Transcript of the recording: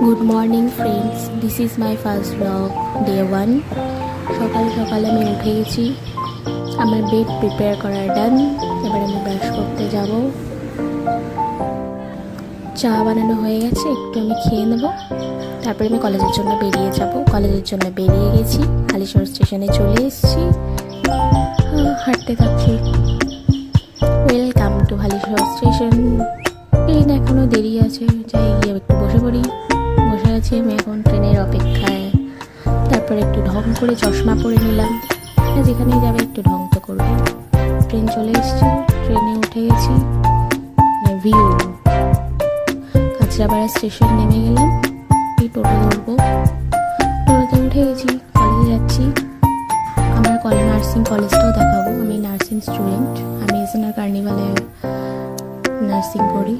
Good morning friends, this is my first blog day 1। সকাল সকাল আমি উঠে গেছি, আমার বেড প্রিপেয়ার করা ডান। এবার আমি ব্রাশ করতে যাব, চা বানানো হয়ে গেছে, একটু আমি খেয়ে নেব, তারপরে আমি কলেজের জন্য বেরিয়ে যাব। কলেজের জন্য বেরিয়ে গেছি, হালিশহর স্টেশনে চলে এসেছি, হাঁটতে থাকছি। Welcome to Halishahar station. Train এখনও দেরি আছে, যাই গিয়ে একটু বসে পড়ি। বসে আছি আমি এখন ট্রেনের অপেক্ষায়। তারপরে একটু ঢং করে চশমা পরে নিলাম, যেখানেই যাবে একটু ঢং তো করবে। ট্রেন চলে এসেছি, ট্রেনে উঠে গেছি। ভিউ কাঁচরাপাড়া স্টেশন নেমে গেলাম, এই টোটো ধরবো। টোটোতে উঠে গেছি, কলেজে যাচ্ছি। আমার নার্সিং কলেজটাও দেখাবো। আমি নার্সিং স্টুডেন্ট, আমি এসএনআর কার্নিভালে নার্সিং করি।